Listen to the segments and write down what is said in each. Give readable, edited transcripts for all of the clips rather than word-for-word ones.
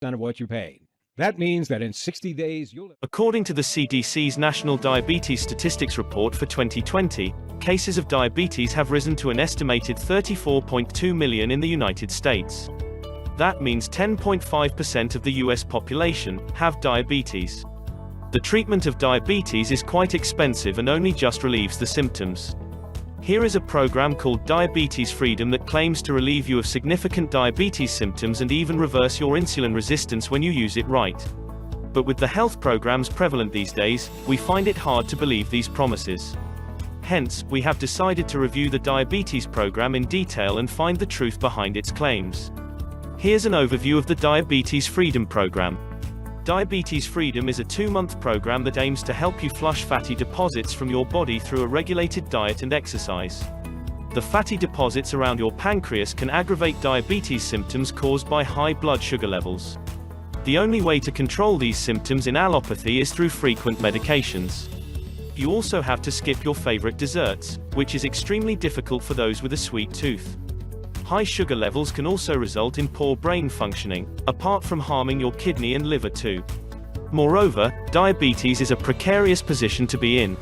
of what you paid. That means that in 60 days you'll... According to the CDC's National Diabetes Statistics Report for 2020, cases of diabetes have risen to an estimated 34.2 million in the United States. That means 10.5% of the US population have diabetes. The treatment of diabetes is quite expensive and only just relieves the symptoms. Here is a program called Diabetes Freedom that claims to relieve you of significant diabetes symptoms and even reverse your insulin resistance when you use it right. But with the health programs prevalent these days, we find it hard to believe these promises. Hence, we have decided to review the diabetes program in detail and find the truth behind its claims. Here's an overview of the Diabetes Freedom program. Diabetes Freedom is a 2-month program that aims to help you flush fatty deposits from your body through a regulated diet and exercise. The fatty deposits around your pancreas can aggravate diabetes symptoms caused by high blood sugar levels. The only way to control these symptoms in allopathy is through frequent medications. You also have to skip your favorite desserts, which is extremely difficult for those with a sweet tooth. High sugar levels can also result in poor brain functioning, apart from harming your kidney and liver too. Moreover, diabetes is a precarious position to be in.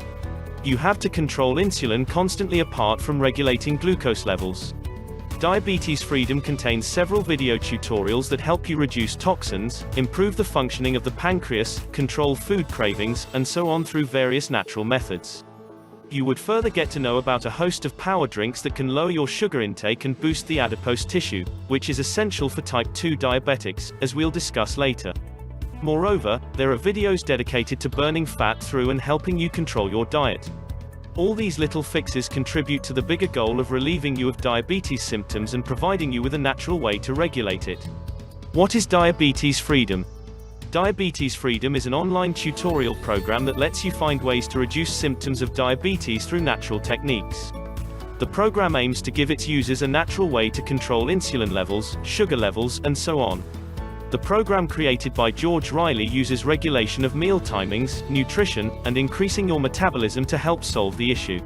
You have to control insulin constantly apart from regulating glucose levels. Diabetes Freedom contains several video tutorials that help you reduce toxins, improve the functioning of the pancreas, control food cravings, and so on through various natural methods. You would further get to know about a host of power drinks that can lower your sugar intake and boost the adipose tissue, which is essential for type 2 diabetics, as we'll discuss later. Moreover, there are videos dedicated to burning fat through and helping you control your diet. All these little fixes contribute to the bigger goal of relieving you of diabetes symptoms and providing you with a natural way to regulate it. What is Diabetes Freedom? Diabetes Freedom is an online tutorial program that lets you find ways to reduce symptoms of diabetes through natural techniques. The program aims to give its users a natural way to control insulin levels, sugar levels, and so on. The program created by George Riley uses regulation of meal timings, nutrition, and increasing your metabolism to help solve the issue.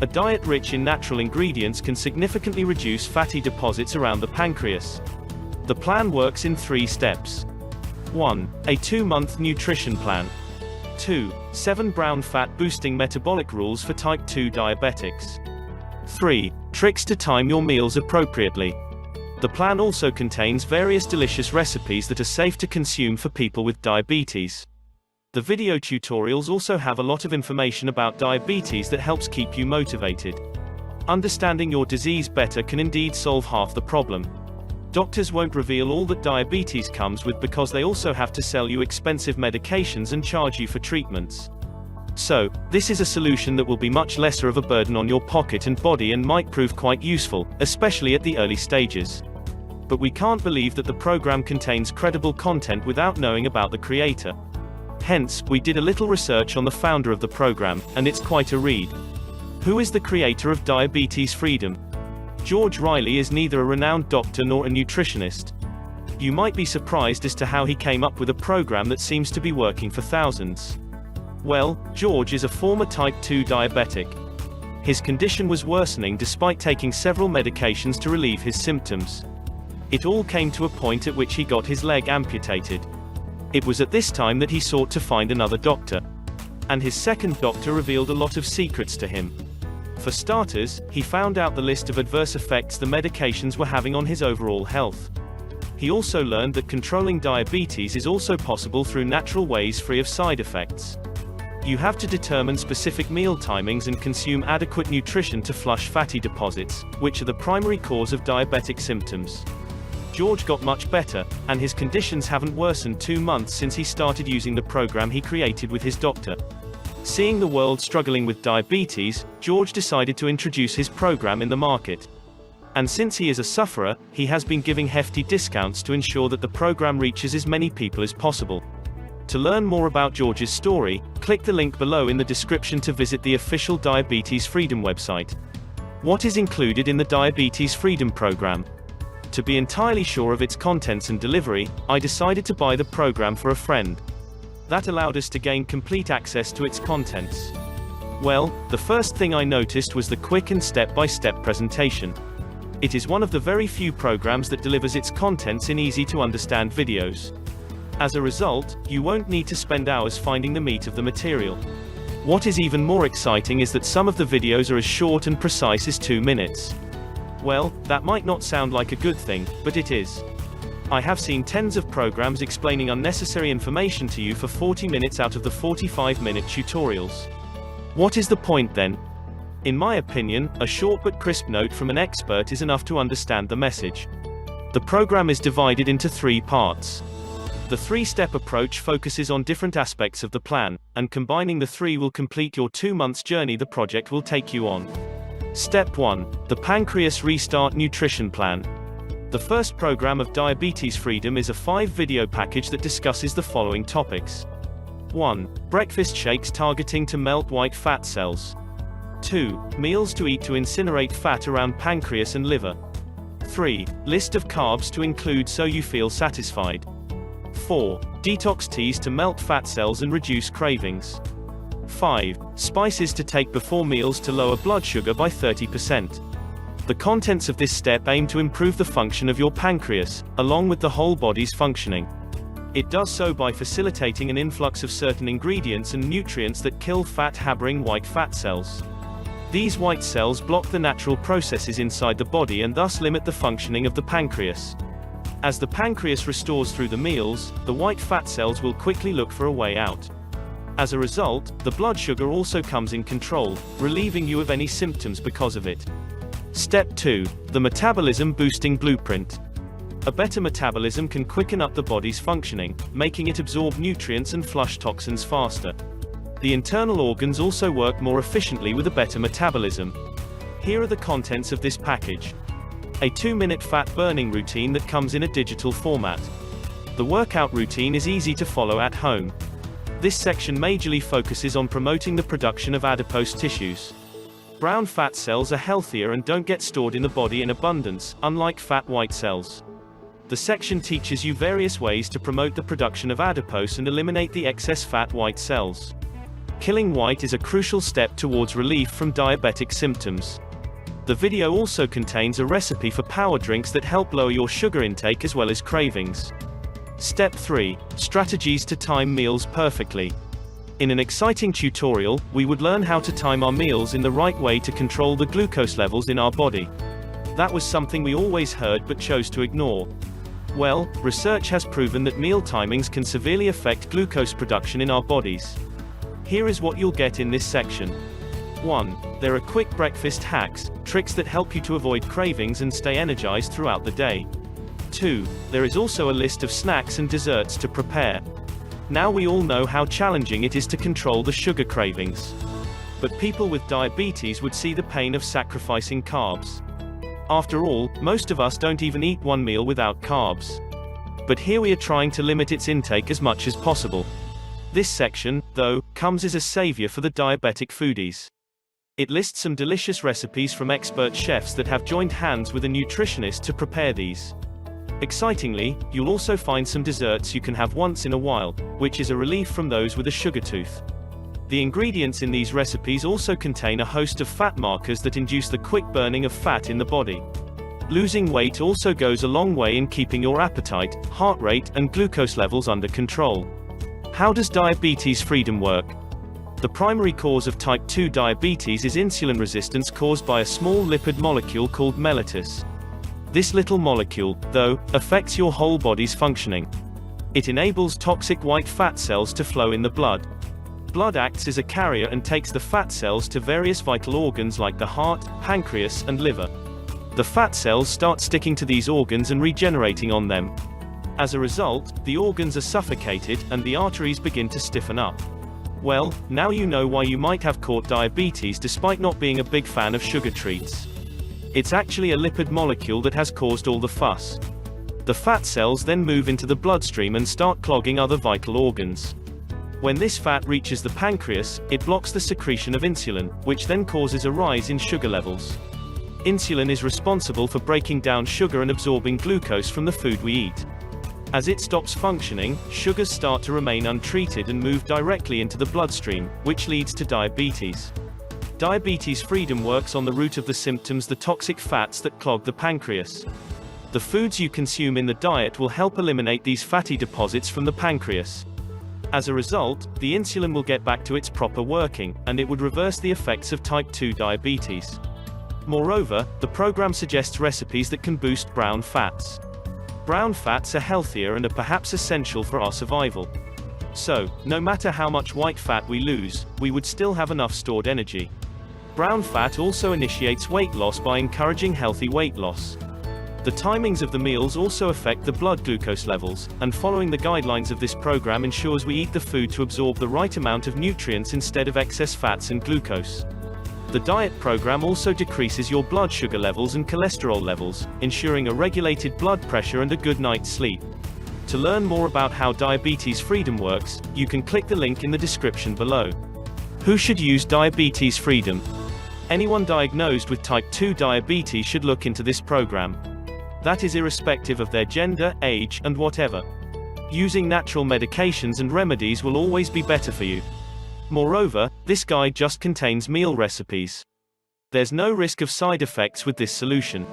A diet rich in natural ingredients can significantly reduce fatty deposits around the pancreas. The plan works in 3 steps. 1. A 2-month nutrition plan. 2. 7 brown fat boosting metabolic rules for type 2 diabetics. 3. Tricks to time your meals appropriately. The plan also contains various delicious recipes that are safe to consume for people with diabetes. The video tutorials also have a lot of information about diabetes that helps keep you motivated. Understanding your disease better can indeed solve half the problem. Doctors won't reveal all that diabetes comes with because they also have to sell you expensive medications and charge you for treatments. So, this is a solution that will be much lesser of a burden on your pocket and body and might prove quite useful, especially at the early stages. But we can't believe that the program contains credible content without knowing about the creator. Hence, we did a little research on the founder of the program, and it's quite a read. Who is the creator of Diabetes Freedom? George Riley is neither a renowned doctor nor a nutritionist. You might be surprised as to how he came up with a program that seems to be working for thousands. Well, George is a former type 2 diabetic. His condition was worsening despite taking several medications to relieve his symptoms. It all came to a point at which he got his leg amputated. It was at this time that he sought to find another doctor. And his second doctor revealed a lot of secrets to him. For starters, he found out the list of adverse effects the medications were having on his overall health. He also learned that controlling diabetes is also possible through natural ways free of side effects. You have to determine specific meal timings and consume adequate nutrition to flush fatty deposits, which are the primary cause of diabetic symptoms. George got much better, and his conditions haven't worsened 2 months since he started using the program he created with his doctor. Seeing the world struggling with diabetes, George decided to introduce his program in the market. And since he is a sufferer, he has been giving hefty discounts to ensure that the program reaches as many people as possible. To learn more about George's story, click the link below in the description to visit the official Diabetes Freedom website. What is included in the Diabetes Freedom program? To be entirely sure of its contents and delivery, I decided to buy the program for a friend. That allowed us to gain complete access to its contents. Well, the first thing I noticed was the quick and step-by-step presentation. It is one of the very few programs that delivers its contents in easy-to-understand videos. As a result, you won't need to spend hours finding the meat of the material. What is even more exciting is that some of the videos are as short and precise as 2 minutes. Well, that might not sound like a good thing, but it is. I have seen tens of programs explaining unnecessary information to you for 40 minutes out of the 45-minute tutorials. What is the point then? In my opinion, a short but crisp note from an expert is enough to understand the message. The program is divided into 3 parts. The 3-step approach focuses on different aspects of the plan, and combining the 3 will complete your 2-month journey the project will take you on. Step 1. The Pancreas Restart Nutrition Plan. The first program of Diabetes Freedom is a 5-video package that discusses the following topics. 1. Breakfast shakes targeting to melt white fat cells. 2. Meals to eat to incinerate fat around pancreas and liver. 3. List of carbs to include so you feel satisfied. 4. Detox teas to melt fat cells and reduce cravings. 5. Spices to take before meals to lower blood sugar by 30%. The contents of this step aim to improve the function of your pancreas, along with the whole body's functioning. It does so by facilitating an influx of certain ingredients and nutrients that kill fat-harboring white fat cells. These white cells block the natural processes inside the body and thus limit the functioning of the pancreas. As the pancreas restores through the meals, the white fat cells will quickly look for a way out. As a result, the blood sugar also comes in control, relieving you of any symptoms because of it. Step 2. The Metabolism Boosting Blueprint. A better metabolism can quicken up the body's functioning, making it absorb nutrients and flush toxins faster. The internal organs also work more efficiently with a better metabolism. Here are the contents of this package. A 2-minute fat burning routine that comes in a digital format. The workout routine is easy to follow at home. This section majorly focuses on promoting the production of adipose tissues. Brown fat cells are healthier and don't get stored in the body in abundance, unlike fat white cells. The section teaches you various ways to promote the production of adipose and eliminate the excess fat white cells. Killing white is a crucial step towards relief from diabetic symptoms. The video also contains a recipe for power drinks that help lower your sugar intake as well as cravings. Step 3. Strategies to time meals perfectly. In an exciting tutorial, we would learn how to time our meals in the right way to control the glucose levels in our body. That was something we always heard but chose to ignore. Well, research has proven that meal timings can severely affect glucose production in our bodies. Here is what you'll get in this section. 1. There are quick breakfast hacks, tricks that help you to avoid cravings and stay energized throughout the day. 2. There is also a list of snacks and desserts to prepare. Now we all know how challenging it is to control the sugar cravings. But people with diabetes would see the pain of sacrificing carbs. After all, most of us don't even eat one meal without carbs. But here we are trying to limit its intake as much as possible. This section, though, comes as a savior for the diabetic foodies. It lists some delicious recipes from expert chefs that have joined hands with a nutritionist to prepare these. Excitingly, you'll also find some desserts you can have once in a while, which is a relief from those with a sugar tooth. The ingredients in these recipes also contain a host of fat markers that induce the quick burning of fat in the body. Losing weight also goes a long way in keeping your appetite, heart rate, and glucose levels under control. How does diabetes freedom work? The primary cause of type 2 diabetes is insulin resistance caused by a small lipid molecule called mellitus. This little molecule, though, affects your whole body's functioning. It enables toxic white fat cells to flow in the blood. Blood acts as a carrier and takes the fat cells to various vital organs like the heart, pancreas, and liver. The fat cells start sticking to these organs and regenerating on them. As a result, the organs are suffocated, and the arteries begin to stiffen up. Well, now you know why you might have caught diabetes despite not being a big fan of sugar treats. It's actually a lipid molecule that has caused all the fuss. The fat cells then move into the bloodstream and start clogging other vital organs. When this fat reaches the pancreas, it blocks the secretion of insulin, which then causes a rise in sugar levels. Insulin is responsible for breaking down sugar and absorbing glucose from the food we eat. As it stops functioning, sugars start to remain untreated and move directly into the bloodstream, which leads to diabetes. Diabetes freedom works on the root of the symptoms, the toxic fats that clog the pancreas. The foods you consume in the diet will help eliminate these fatty deposits from the pancreas. As a result, the insulin will get back to its proper working, and it would reverse the effects of type 2 diabetes. Moreover, the program suggests recipes that can boost brown fats. Brown fats are healthier and are perhaps essential for our survival. So, no matter how much white fat we lose, we would still have enough stored energy. Brown fat also initiates weight loss by encouraging healthy weight loss. The timings of the meals also affect the blood glucose levels, and following the guidelines of this program ensures we eat the food to absorb the right amount of nutrients instead of excess fats and glucose. The diet program also decreases your blood sugar levels and cholesterol levels, ensuring a regulated blood pressure and a good night's sleep. To learn more about how diabetes freedom works, you can click the link in the description below. Who should use diabetes freedom? Anyone diagnosed with type 2 diabetes should look into this program. That is irrespective of their gender, age, and whatever. Using natural medications and remedies will always be better for you. Moreover, this guide just contains meal recipes. There's no risk of side effects with this solution.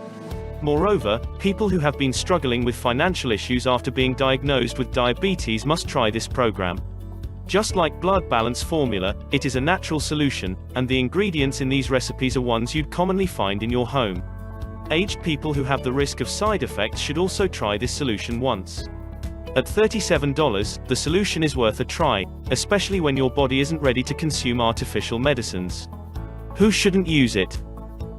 Moreover, people who have been struggling with financial issues after being diagnosed with diabetes must try this program. Just like blood balance formula, it is a natural solution, and the ingredients in these recipes are ones you'd commonly find in your home. Aged people who have the risk of side effects should also try this solution once. At $37, the solution is worth a try, especially when your body isn't ready to consume artificial medicines. Who shouldn't use it?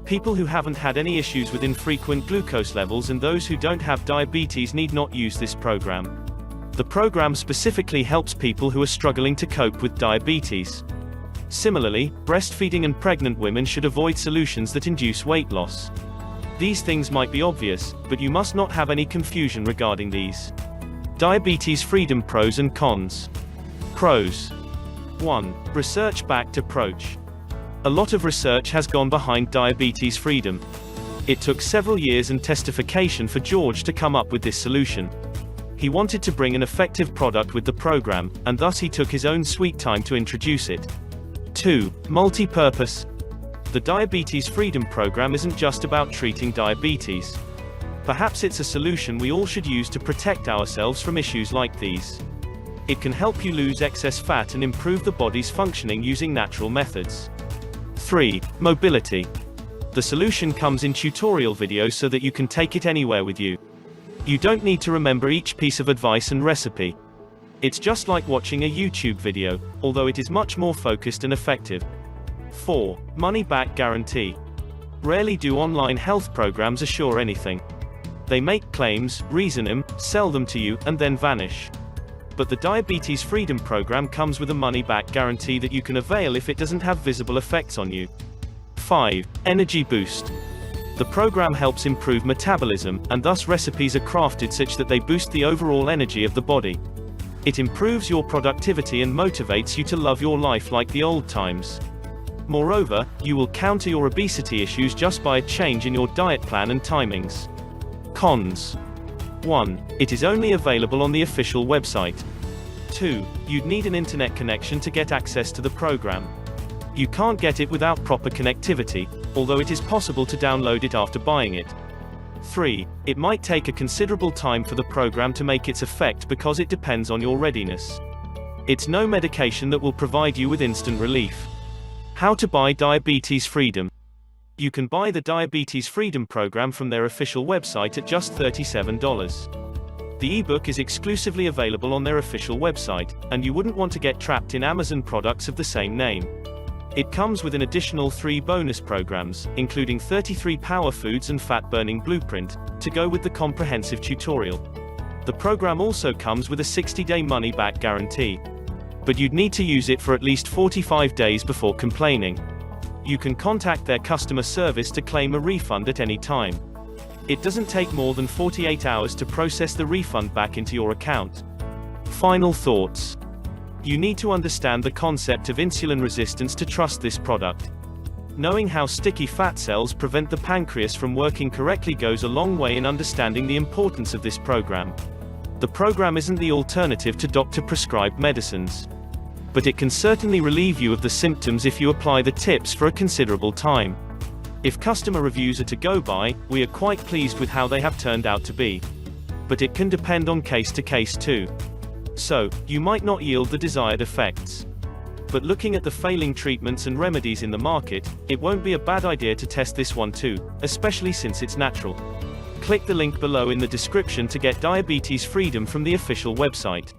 People who haven't had any issues with infrequent glucose levels and those who don't have diabetes need not use this program. The program specifically helps people who are struggling to cope with diabetes. Similarly, breastfeeding and pregnant women should avoid solutions that induce weight loss. These things might be obvious, but you must not have any confusion regarding these. Diabetes freedom pros and cons. Pros. 1. Research-backed approach. A lot of research has gone behind diabetes freedom. It took several years and testification for George to come up with this solution. He wanted to bring an effective product with the program, and thus he took his own sweet time to introduce it. 2. Multi-purpose. The Diabetes Freedom Program isn't just about treating diabetes. Perhaps it's a solution we all should use to protect ourselves from issues like these. It can help you lose excess fat and improve the body's functioning using natural methods. 3. Mobility. The solution comes in tutorial videos so that you can take it anywhere with you. You don't need to remember each piece of advice and recipe. It's just like watching a YouTube video, although it is much more focused and effective. 4. Money-back guarantee. Rarely do online health programs assure anything. They make claims, reason them, sell them to you, and then vanish. But the Diabetes Freedom Program comes with a money-back guarantee that you can avail if it doesn't have visible effects on you. 5. Energy boost. The program helps improve metabolism, and thus recipes are crafted such that they boost the overall energy of the body. It improves your productivity and motivates you to love your life like the old times. Moreover, you will counter your obesity issues just by a change in your diet plan and timings. Cons. 1. It is only available on the official website. 2. You'd need an internet connection to get access to the program. You can't get it without proper connectivity, although it is possible to download it after buying it. 3. It might take a considerable time for the program to make its effect because it depends on your readiness. It's no medication that will provide you with instant relief. How to buy Diabetes Freedom. You can buy the Diabetes Freedom Program from their official website at just $37. The ebook is exclusively available on their official website, and you wouldn't want to get trapped in Amazon products of the same name. It comes with an additional 3 bonus programs, including 33 power foods and fat-burning blueprint, to go with the comprehensive tutorial. The program also comes with a 60-day money-back guarantee. But you'd need to use it for at least 45 days before complaining. You can contact their customer service to claim a refund at any time. It doesn't take more than 48 hours to process the refund back into your account. Final thoughts. You need to understand the concept of insulin resistance to trust this product. Knowing how sticky fat cells prevent the pancreas from working correctly goes a long way in understanding the importance of this program. The program isn't the alternative to doctor-prescribed medicines. But it can certainly relieve you of the symptoms if you apply the tips for a considerable time. If customer reviews are to go by, we are quite pleased with how they have turned out to be. But it can depend on case to case too. So, you might not yield the desired effects. But looking at the failing treatments and remedies in the market, it won't be a bad idea to test this one too, especially since it's natural. Click the link below in the description to get diabetes freedom from the official website.